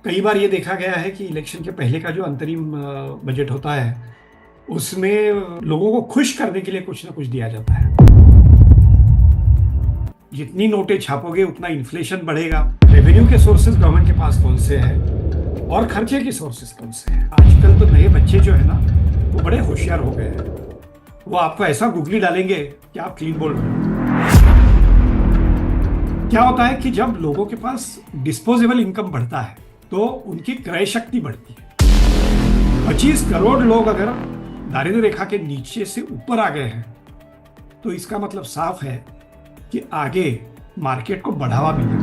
कई बार ये देखा गया है कि इलेक्शन के पहले का जो अंतरिम बजट होता है उसमें लोगों को खुश करने के लिए कुछ ना कुछ दिया जाता है। जितनी नोटें छापोगे उतना इन्फ्लेशन बढ़ेगा। रेवेन्यू के सोर्सेज गवर्नमेंट के पास कौन से हैं और खर्चे के सोर्सेज कौन से हैं। आजकल तो नए बच्चे जो है ना वो बड़े होशियार हो गए हैं। वो आपको ऐसा गूगली डालेंगे कि आप क्लीन बोल्ड हो। क्या होता है कि जब लोगों के पास डिस्पोजेबल इनकम बढ़ता है तो उनकी क्रय शक्ति बढ़ती है। 25 करोड़ लोग अगर दारिद्र्य रेखा के नीचे से ऊपर आ गए हैं तो इसका मतलब साफ है कि आगे मार्केट को बढ़ावा मिलेगा।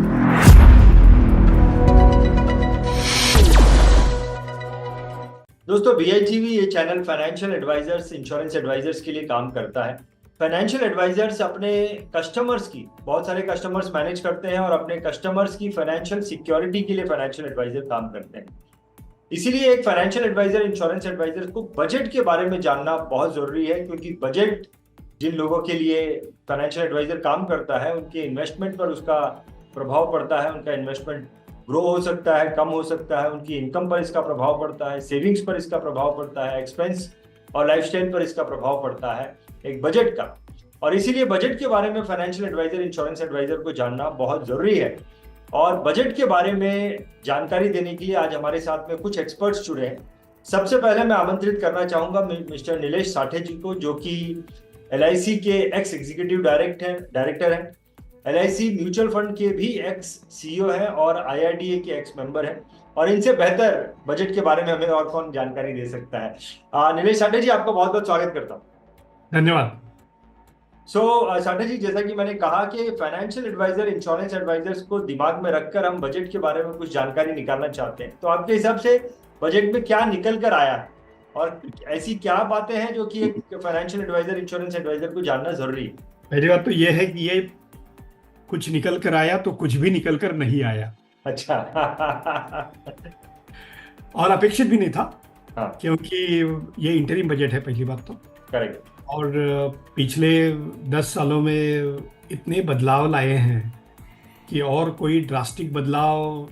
दोस्तों, VITV ये channel financial advisors, insurance advisors के लिए काम करता है। फाइनेंशियल एडवाइजर्स अपने कस्टमर्स की, बहुत सारे कस्टमर्स मैनेज करते हैं और अपने कस्टमर्स की फाइनेंशियल सिक्योरिटी के लिए फाइनेंशियल एडवाइजर काम करते हैं। इसीलिए एक फाइनेंशियल एडवाइजर, इंश्योरेंस एडवाइजर को बजट के बारे में जानना बहुत जरूरी है, क्योंकि बजट जिन लोगों के लिए फाइनेंशियल एडवाइजर काम करता है उनके इन्वेस्टमेंट पर उसका प्रभाव पड़ता है। उनका इन्वेस्टमेंट ग्रो हो सकता है, कम हो सकता है, उनकी इनकम पर इसका प्रभाव पड़ता है, सेविंग्स पर इसका प्रभाव पड़ता है, एक्सपेंस और लाइफस्टाइल पर इसका प्रभाव पड़ता है एक बजट का। और इसीलिए बजट के बारे में फाइनेंशियल एडवाइजर, इंश्योरेंस एडवाइजर को जानना बहुत जरूरी है। और बजट के बारे में जानकारी देने के लिए आज हमारे साथ में कुछ एक्सपर्ट्स जुड़े हैं। सबसे पहले मैं आमंत्रित करना चाहूंगा मिस्टर नीलेश साठे जी को, जो कि LIC के एक्स एग्जीक्यूटिव डायरेक्टर हैं, LIC म्यूचुअल फंड के भी एक्स CEO हैं और IRDA के एक्स मेंबर हैं। और इनसे बेहतर बजट के बारे में हमें और कौन जानकारी दे सकता है। नीलेश साठे जी, आपका बहुत बहुत स्वागत करता हूँ। धन्यवाद। साठे जी, जैसा कि मैंने कहा कि फाइनेंशियल एडवाइजर, इंश्योरेंस एडवाइजर्स को दिमाग में रखकर हम बजट के बारे में कुछ जानकारी निकालना चाहते हैं। तो आपके हिसाब से बजट में क्या निकल कर आया है और ऐसी क्या बातें हैं जो कि एक फाइनेंशियल एडवाइजर, इंश्योरेंस एडवाइजर को जानना जरूरी है? पहली बात तो यह है कि ये कुछ निकल कर आया तो कुछ भी निकल कर नहीं आया। अच्छा। और अपेक्षित भी नहीं था। हाँ, क्योंकि ये इंटरिम बजट है पहली बात तो। करेक्ट। और पिछले 10 सालों में इतने बदलाव लाए हैं कि और कोई ड्रास्टिक बदलाव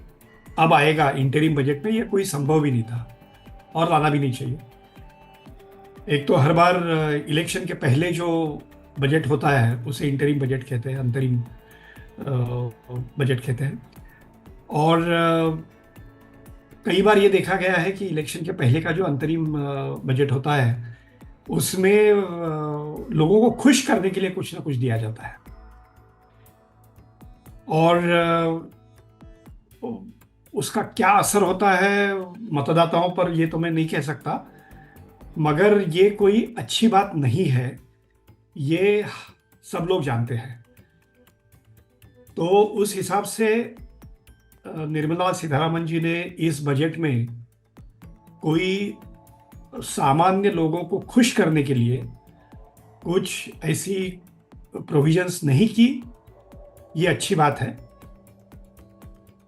अब आएगा इंटरिम बजट में, ये कोई संभव भी नहीं था और लाना भी नहीं चाहिए। एक तो हर बार इलेक्शन के पहले जो बजट होता है उसे इंटरिम बजट कहते हैं, अंतरिम बजट कहते हैं। और कई बार ये देखा गया है कि इलेक्शन के पहले का जो अंतरिम बजट होता है उसमें लोगों को खुश करने के लिए कुछ ना कुछ दिया जाता है। और उसका क्या असर होता है मतदाताओं पर ये तो मैं नहीं कह सकता, मगर ये कोई अच्छी बात नहीं है, ये सब लोग जानते हैं। तो उस हिसाब से निर्मला सीतारमण जी ने इस बजट में कोई सामान्य लोगों को खुश करने के लिए कुछ ऐसी प्रोविजंस नहीं की, ये अच्छी बात है।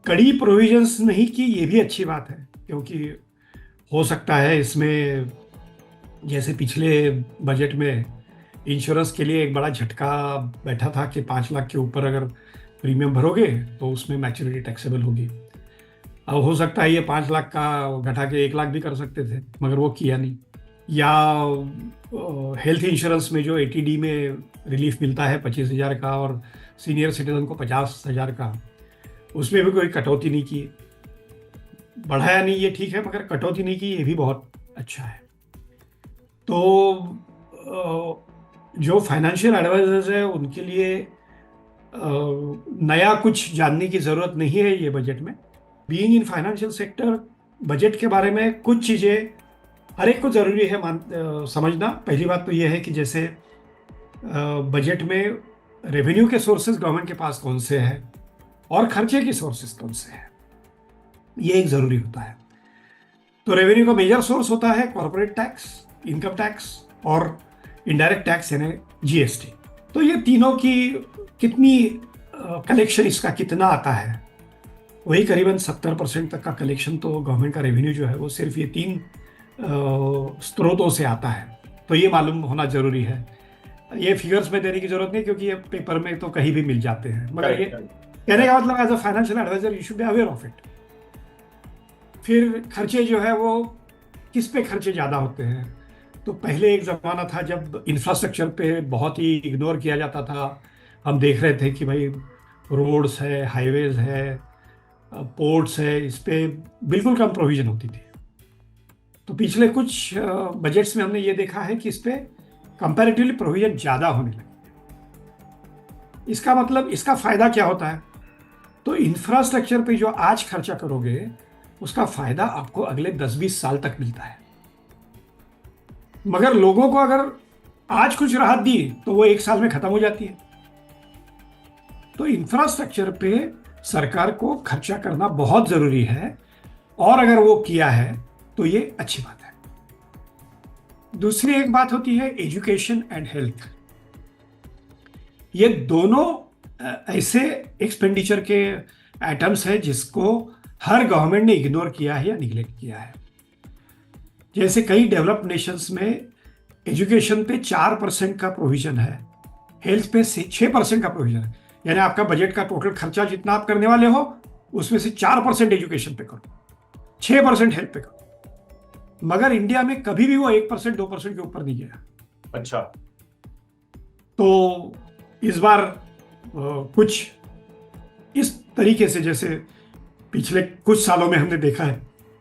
कड़ी प्रोविजंस नहीं की, ये भी अच्छी बात है, क्योंकि हो सकता है इसमें जैसे पिछले बजट में इंश्योरेंस के लिए एक बड़ा झटका बैठा था कि 5 लाख के ऊपर अगर प्रीमियम भरोगे तो उसमें मैच्योरिटी टैक्सेबल होगी। अब हो सकता है ये 5 लाख का घटा के 1 लाख भी कर सकते थे, मगर वो किया नहीं। या हेल्थ इंश्योरेंस में जो ATD में रिलीफ मिलता है 25,000 का और सीनियर सिटीजन को 50,000 का, उसमें भी कोई कटौती नहीं की। बढ़ाया नहीं, ये ठीक है, मगर कटौती नहीं की, ये भी बहुत अच्छा है। तो जो फाइनेंशियल एडवाइजर्स है उनके लिए नया कुछ जानने की ज़रूरत नहीं है ये बजट में। Being in financial sector, budget के बारे में कुछ चीज़ें हर एक को ज़रूरी है समझना। पहली बात तो ये है कि जैसे बजट में रेवेन्यू के सोर्सेज गवर्नमेंट के पास कौन से हैं और खर्चे के सोर्सेज कौन से हैं, ये एक ज़रूरी होता है। तो रेवेन्यू का मेजर सोर्स होता है कॉर्पोरेट टैक्स, इनकम टैक्स और इनडायरेक्ट टैक्स यानी GST। तो ये तीनों की कितनी कलेक्शन, इसका कितना आता है, वही करीबन 70% तक का कलेक्शन तो गवर्नमेंट का रेवेन्यू जो है वो सिर्फ ये 3 स्रोतों से आता है। तो ये मालूम होना जरूरी है। ये फिगर्स में देने की जरूरत नहीं, क्योंकि ये पेपर में तो कहीं भी मिल जाते हैं, मगर ये कहने का मतलब as a financial advisor you should be aware of it. फिर खर्चे जो है वो किस पे खर्चे ज़्यादा होते हैं। तो पहले एक ज़माना था जब इंफ्रास्ट्रक्चर पे बहुत ही इग्नोर किया जाता था। हम देख रहे थे कि भाई रोड्स है, हाईवेज है, पोर्ट्स है, इस पे बिल्कुल कम प्रोविजन होती थी। तो पिछले कुछ बजट्स में हमने ये देखा है कि इस पे कंपैरेटिवली प्रोविजन ज़्यादा होने लगे। इसका मतलब इसका फायदा क्या होता है? तो इंफ्रास्ट्रक्चर पे जो आज खर्चा करोगे उसका फायदा आपको अगले 10-20 साल तक मिलता है। मगर लोगों को अगर आज कुछ राहत दी तो वो 1 साल में खत्म हो जाती है। तो इंफ्रास्ट्रक्चर पे सरकार को खर्चा करना बहुत जरूरी है, और अगर वो किया है तो ये अच्छी बात है। दूसरी एक बात होती है एजुकेशन एंड हेल्थ। ये दोनों ऐसे एक्सपेंडिचर के आइटम्स है जिसको हर गवर्नमेंट ने इग्नोर किया है या निगलेक्ट किया है। जैसे कई डेवलप्ड नेशंस में एजुकेशन पे 4% का प्रोविजन है, हेल्थ पे 6% का प्रोविजन है। यानी आपका बजट का टोटल खर्चा जितना आप करने वाले हो उसमें से 4% एजुकेशन पे करो, 6% हेल्थ पे करो। मगर इंडिया में कभी भी वो 1% 2% के ऊपर नहीं गया। अच्छा। तो इस बार कुछ इस तरीके से, जैसे पिछले कुछ सालों में हमने देखा है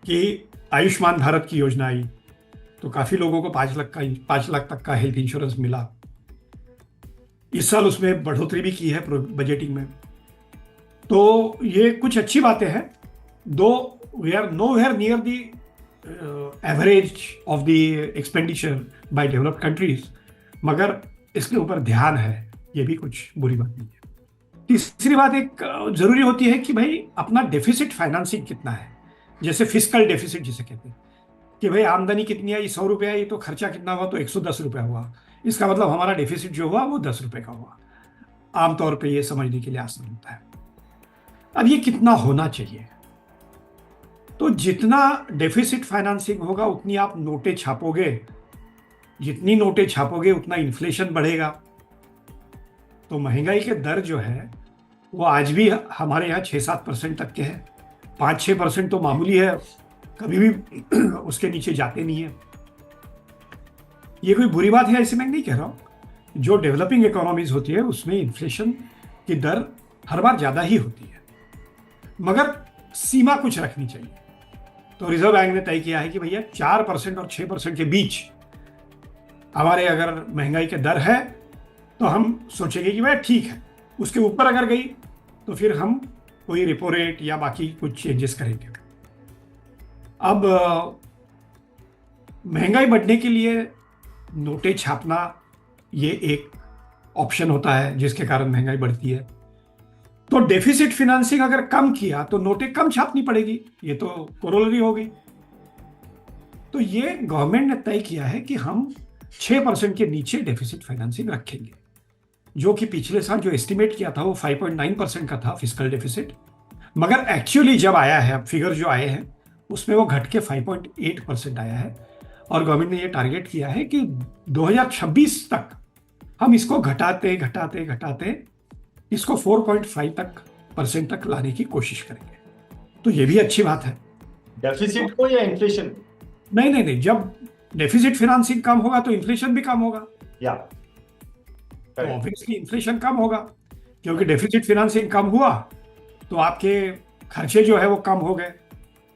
कि आयुष्मान भारत की योजना आई तो काफी लोगों को 5 लाख तक का हेल्थ इंश्योरेंस मिला। इस साल उसमें बढ़ोतरी भी की है बजटिंग में। तो ये कुछ अच्छी बातें हैं। Though we are nowhere near the average of the expenditure by developed countries, मगर इसके ऊपर ध्यान है, ये भी कुछ बुरी बात नहीं है। तीसरी बात एक जरूरी होती है कि भाई अपना डेफिसिट फाइनेंसिंग कितना है, जैसे फिस्कल डेफिसिट जिसे कहते हैं कि भाई आमदनी कितनी आई, 100 रुपये आई तो खर्चा कितना हुआ, तो 110 रुपया हुआ। इसका मतलब हमारा डेफिसिट जो हुआ वो 10 रुपये का हुआ। आमतौर पे ये समझने के लिए आसान होता है। अब ये कितना होना चाहिए? तो जितना डेफिसिट फाइनेंसिंग होगा उतनी आप नोटें छापोगे, जितनी नोटें छापोगे उतना इन्फ्लेशन बढ़ेगा। तो महंगाई के दर जो है वो आज भी हमारे यहाँ 6-7% तक के हैं। 5-6% तो मामूली है, कभी भी उसके नीचे जाते नहीं है। ये कोई बुरी बात है ऐसे मैं नहीं कह रहा हूँ। जो डेवलपिंग इकोनॉमीज होती है उसमें इन्फ्लेशन की दर हर बार ज़्यादा ही होती है, मगर सीमा कुछ रखनी चाहिए। तो रिजर्व बैंक ने तय किया है कि भैया 4% और 6% के बीच हमारे अगर महंगाई के दर है तो हम सोचेंगे कि भाई ठीक है। उसके ऊपर अगर गई तो फिर हम कोई रेपो रेट या बाकी कुछ चेंजेस करेंगे। अब महंगाई बढ़ने के लिए नोटें छापना ये एक ऑप्शन होता है जिसके कारण महंगाई बढ़ती है। तो डेफिसिट फिनेंसिंग अगर कम किया तो नोटें कम छापनी पड़ेगी, ये तो कोरोलरी हो गई। तो ये गवर्नमेंट ने तय किया है कि हम 6% के नीचे डेफिसिट फाइनेंसिंग रखेंगे, जो कि पिछले साल जो एस्टिमेट किया था वो 5.9% का था फिस्कल डेफिसिट, मगर एक्चुअली जब आया है, अब फिगर जो आए हैं उसमें वो घट के 5.8% आया है। और गवर्नमेंट ने ये टारगेट किया है कि 2026 तक हम इसको घटाते घटाते घटाते इसको 4.5% तक लाने की कोशिश करेंगे। तो ये भी अच्छी बात है। डेफिसिट को या इन्फ्लेशन? नहीं नहीं नहीं, जब डेफिसिट फिनेंसिंग कम होगा तो इन्फ्लेशन भी कम होगा। या तो ऑब्वियसली इन्फ्लेशन कम होगा, क्योंकि डेफिसिट फिनेंसिंग कम हुआ तो आपके खर्चे जो है वो कम हो गए।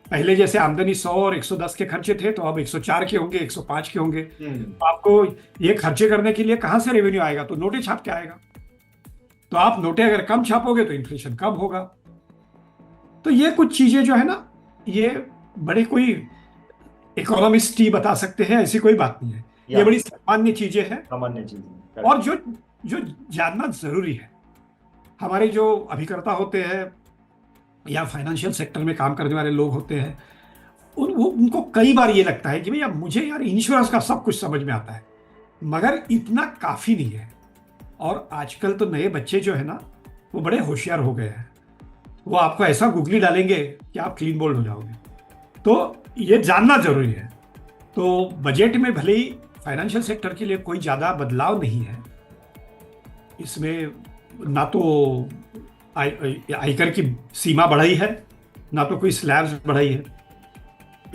पहले जैसे आमदनी 100 और 110 के खर्चे थे तो अब 104 के होंगे, 105 के होंगे। तो आपको ये खर्चे करने के लिए कहाँ से रेवेन्यू आएगा? तो नोटें छाप के आएगा। तो आप नोटें अगर कम छापोगे तो इन्फ्लेशन कम होगा। तो ये कुछ चीजें जो है ना, ये बड़े कोई इकोनॉमिस्ट ही बता सकते हैं, ऐसी कोई बात नहीं है। ये बड़ी सामान्य चीजें हैं, सामान्य चीजें, और जो जो जानना जरूरी है। हमारे जो अभिकर्ता होते हैं या फाइनेंशियल सेक्टर में काम करने वाले लोग होते हैं, उनको कई बार ये लगता है कि भैया मुझे यार इंश्योरेंस का सब कुछ समझ में आता है, मगर इतना काफी नहीं है। और आजकल तो नए बच्चे जो है ना वो बड़े होशियार हो गए हैं, वो आपको ऐसा गूगली डालेंगे कि आप क्लीन बोल्ड हो जाओगे। तो ये जानना जरूरी है। तो बजट में भले ही फाइनेंशियल सेक्टर के लिए कोई ज़्यादा बदलाव नहीं है, इसमें ना तो आयकर की सीमा बढ़ाई है, ना तो कोई स्लैब्स बढ़ाई है।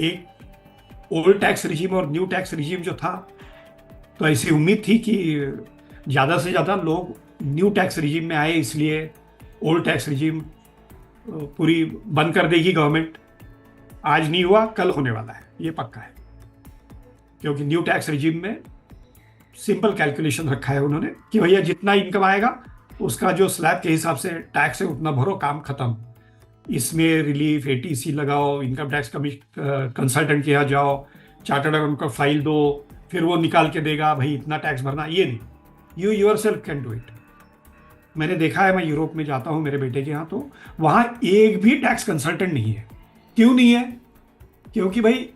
एक ओल्ड टैक्स रिजीम और न्यू टैक्स रिजीम जो था, तो ऐसी उम्मीद थी कि ज़्यादा से ज़्यादा लोग न्यू टैक्स रिजीम में आए, इसलिए ओल्ड टैक्स रिजीम पूरी बंद कर देगी गवर्नमेंट। आज नहीं हुआ, कल होने वाला है, ये पक्का है। क्योंकि न्यू टैक्स रिजीम में सिंपल कैलकुलेशन रखा है उन्होंने कि भैया जितना इनकम आएगा उसका जो स्लैब के हिसाब से टैक्स है उतना भरो, काम खत्म। इसमें रिलीफ, एटीसी लगाओ, इनकम टैक्स कंसल्टेंट के यहाँ जाओ, चार्टर्ड अकाउंट का फाइल दो, फिर वो निकाल के देगा भाई इतना टैक्स भरना, ये नहीं। You yourself can do it. मैंने देखा है, मैं यूरोप में जाता हूँ मेरे बेटे के यहाँ, तो वहाँ एक भी टैक्स कंसल्टेंट नहीं है। क्यों नहीं है? क्योंकि भाई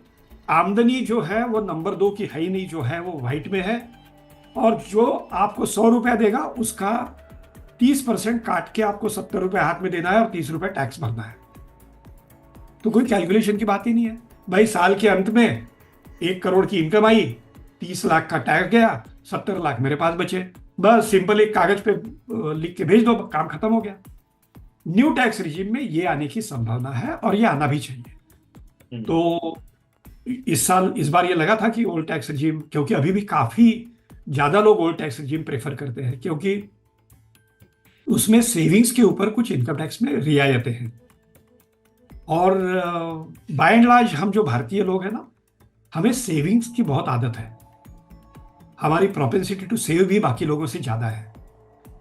आमदनी जो है वो नंबर 2 की है ही नहीं, जो है वो वाइट में है, और जो आपको 100 रुपया देगा उसका 30% काट के आपको 70 रुपये हाथ में देना है और 30 रुपये टैक्स भरना है। तो कोई कैलकुलेशन की बात ही नहीं है भाई। साल के अंत में 1 करोड़ की इनकम आई, 30 लाख का टैक्स गया, 70 लाख मेरे पास बचे, बस सिंपल एक कागज पे लिख के भेज दो, काम खत्म हो गया। न्यू टैक्स रिजीम में ये आने की संभावना है और ये आना भी चाहिए। तो इस बार ये लगा था कि ओल्ड टैक्स रिजीम, क्योंकि अभी भी काफी ज्यादा लोग ओल्ड टैक्स रिजीम प्रेफर करते हैं, क्योंकि उसमें सेविंग्स के ऊपर कुछ इनकम टैक्स में रियायतें हैं। और बाय एंड लार्ज हम जो भारतीय लोग हैं ना, हमें सेविंग्स की बहुत आदत है। हमारी प्रोपेंसिटी टू सेव भी बाकी लोगों से ज्यादा है।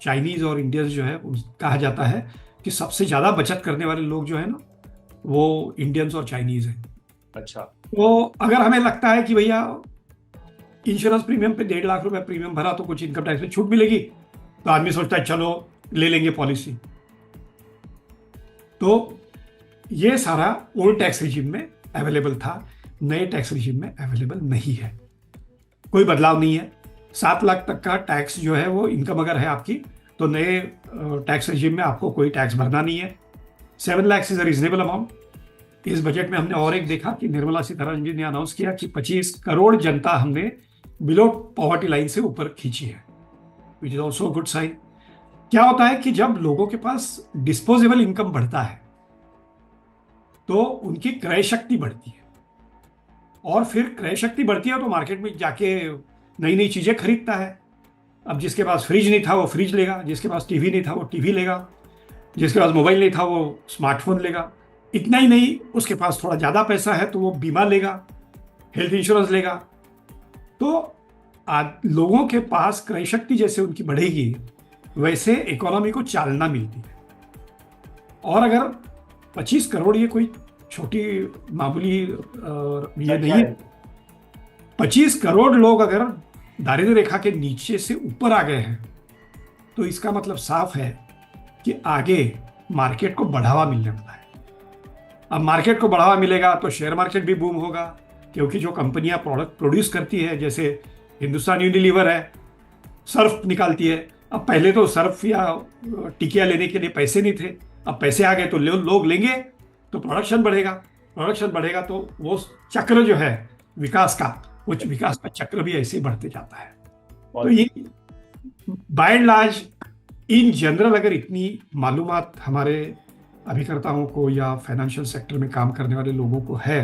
चाइनीज और इंडियंस जो है, कहा जाता है कि सबसे ज्यादा बचत करने वाले लोग जो है ना, वो इंडियंस और चाइनीज हैं। अच्छा। तो अगर हमें लगता है कि भैया इंश्योरेंस प्रीमियम पे 1.5 लाख रुपए प्रीमियम भरा तो कुछ इनकम टैक्स में छूट मिलेगी, तो आदमी सोचता है चलो ले लेंगे पॉलिसी। तो ये सारा ओल्ड टैक्स रिजीम में अवेलेबल था, नए टैक्स रिजीम में अवेलेबल नहीं है। कोई बदलाव नहीं है। 7 लाख तक का टैक्स जो है वो इनकम अगर है आपकी, तो नए टैक्स रिजीम में आपको कोई टैक्स भरना नहीं है। 7 lakh is a reasonable amount. इस बजट में हमने और एक देखा कि निर्मला सीतारमण जी ने अनाउंस किया कि 25 करोड़ जनता हमने बिलो पॉवर्टी लाइन से ऊपर खींची है, which is also good sign. क्या होता है कि जब लोगों के पास डिस्पोजेबल इनकम बढ़ता है तो उनकी क्रय शक्ति बढ़ती है, और फिर क्रय शक्ति बढ़ती है तो मार्केट में जाके नई नई चीजें खरीदता है। अब जिसके पास फ्रिज नहीं था वो फ्रिज लेगा, जिसके पास टीवी नहीं था वो टीवी लेगा, जिसके पास मोबाइल नहीं था वो स्मार्टफोन लेगा। इतना ही नहीं, उसके पास थोड़ा ज्यादा पैसा है तो वो बीमा लेगा, हेल्थ इंश्योरेंस लेगा। तो लोगों के पास क्रय शक्ति जैसे उनकी बढ़ेगी, वैसे इकोनॉमी को चालना मिलती है। और अगर 25 करोड़ ये कोई छोटी मामूली ये नहीं है। 25 करोड़ लोग अगर दारिद्र्य रेखा के नीचे से ऊपर आ गए हैं, तो इसका मतलब साफ है कि आगे मार्केट को बढ़ावा मिलने वाला है। अब मार्केट को बढ़ावा मिलेगा तो शेयर मार्केट भी बूम होगा, क्योंकि जो कंपनियां प्रोडक्ट प्रोड्यूस करती है, जैसे हिंदुस्तान यूनिलीवर है, सर्फ निकालती है। अब पहले तो सर्फ या टिकिया लेने के लिए पैसे नहीं थे, अब पैसे आ गए तो लोग लेंगे, तो प्रोडक्शन बढ़ेगा। प्रोडक्शन बढ़ेगा तो वो चक्र जो है विकास का, वो विकास का चक्र भी ऐसे ही बढ़ते जाता है। तो ये by and large in general अगर इतनी मालूमात हमारे अभिकर्ताओं को या फाइनेंशियल सेक्टर में काम करने वाले लोगों को है,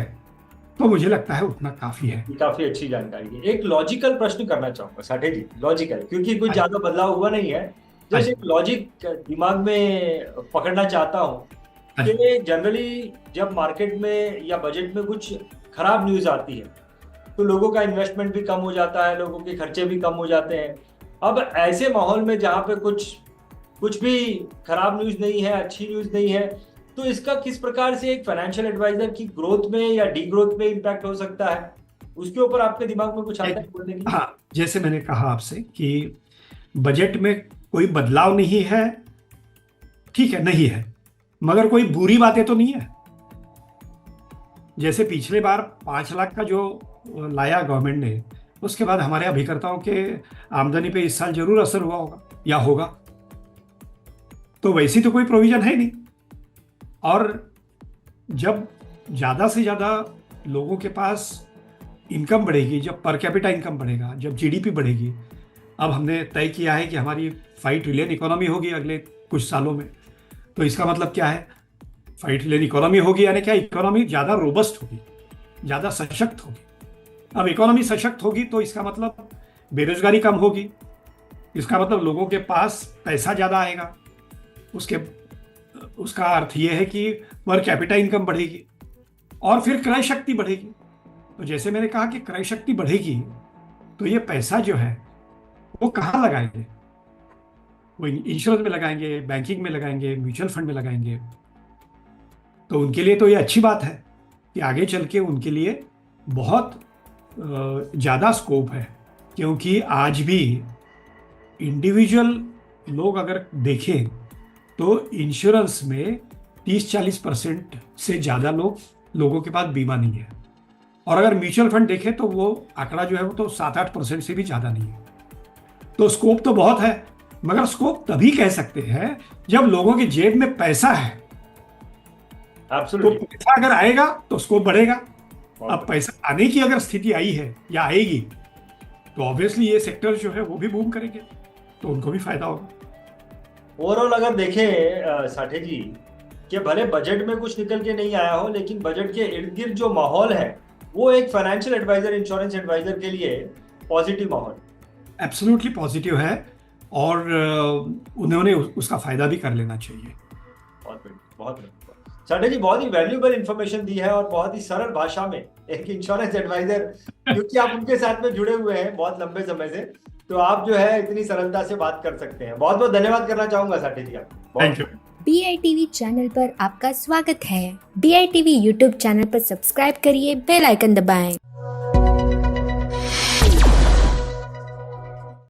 तो मुझे लगता है उतना काफी है। काफी अच्छी जानकारी है। एक लॉजिकल प्रश्न करना चाहूंगा साठे जी, लॉजिकल, क्योंकि कुछ ज्यादा बदलाव हुआ नहीं है। जैसे एक लॉजिक दिमाग में पकड़ना चाहता हूँ कि जनरली जब मार्केट में या बजट में कुछ खराब न्यूज आती है तो लोगों का इन्वेस्टमेंट भी कम हो जाता है, लोगों के खर्चे भी कम हो जाते हैं। अब ऐसे माहौल में जहाँ पे कुछ भी खराब न्यूज नहीं है, अच्छी न्यूज नहीं है, तो इसका किस प्रकार से एक फाइनेंशियल एडवाइजर की ग्रोथ में या डी ग्रोथ में इम्पैक्ट हो सकता है, उसके ऊपर आपके दिमाग में कुछ आता है बोलने की? हाँ, जैसे मैंने कहा आपसे कि बजट में कोई बदलाव नहीं है, ठीक है, नहीं है, मगर कोई बुरी बातें तो नहीं है। जैसे पिछले बार 5 लाख का जो लाया गवर्नमेंट ने, उसके बाद हमारे अभिकर्ताओं के आमदनी पे इस साल जरूर असर हुआ होगा या होगा। तो वैसी तो कोई प्रोविजन है नहीं। और जब ज्यादा से ज्यादा लोगों के पास इनकम बढ़ेगी, जब पर कैपिटा इनकम बढ़ेगा, जब जीडीपी बढ़ेगी, अब हमने तय किया है कि हमारी 5 ट्रिलियन इकोनॉमी होगी अगले कुछ सालों में। तो इसका मतलब क्या है? 5 ट्रिलियन इकोनॉमी होगी यानी क्या? इकोनॉमी ज्यादा रोबस्ट होगी। ज़्यादा सशक्त होगी। अब इकोनॉमी सशक्त होगी तो इसका मतलब बेरोजगारी कम होगी, इसका मतलब लोगों के पास पैसा ज़्यादा आएगा, उसका अर्थ ये है कि पर कैपिटा इनकम बढ़ेगी और फिर क्रय शक्ति बढ़ेगी। तो जैसे मैंने कहा कि क्रय शक्ति बढ़ेगी तो ये पैसा जो है वो कहाँ लगाएंगे? वो इंश्योरेंस में लगाएंगे, बैंकिंग में लगाएंगे, म्यूचुअल फंड में लगाएंगे। तो उनके लिए तो ये अच्छी बात है कि आगे चल के उनके लिए बहुत ज़्यादा स्कोप है, क्योंकि आज भी इंडिविजुअल लोग अगर देखें तो इंश्योरेंस में 30-40% से ज़्यादा लोगों के पास बीमा नहीं है, और अगर म्यूचुअल फंड देखें तो वो आंकड़ा जो है वो तो 7-8% से भी ज़्यादा नहीं है। तो स्कोप तो बहुत है, मगर स्कोप तभी कह सकते हैं जब लोगों की जेब में पैसा है। तो पैसा अगर आएगा तो स्कोप बढ़ेगा। अब पैसा आने की अगर स्थिति आई है या आएगी तो ऑब्वियसली ये सेक्टर जो है वो भी बूम करेंगे, तो उनको भी फायदा होगा। ओवरऑल अगर देखें साठे जी, कि भले बजट में कुछ निकल के नहीं आया हो, लेकिन बजट के इर्द गिर्द जो माहौल है वो एक फाइनेंशियल एडवाइजर, इंश्योरेंस एडवाइजर के लिए पॉजिटिव माहौल, एब्सोल्युटली पॉजिटिव है, और उन्होंने उसका फायदा भी कर लेना चाहिए। बहुत साठे जी बहुत ही वैल्यूएबल इंफॉर्मेशन दी है, और बहुत ही सरल भाषा में एक इंश्योरेंस एडवाइजर, क्योंकि आप उनके साथ में जुड़े हुए हैं बहुत लंबे समय से, तो आप जो है इतनी सरलता से बात कर सकते हैं। बहुत बहुत धन्यवाद करना चाहूंगा साठे जी आपको। Thank you. BITV चैनल पर आपका स्वागत है। BITV यूट्यूब चैनल पर सब्सक्राइब करिए, बेल आइकन दबाएं।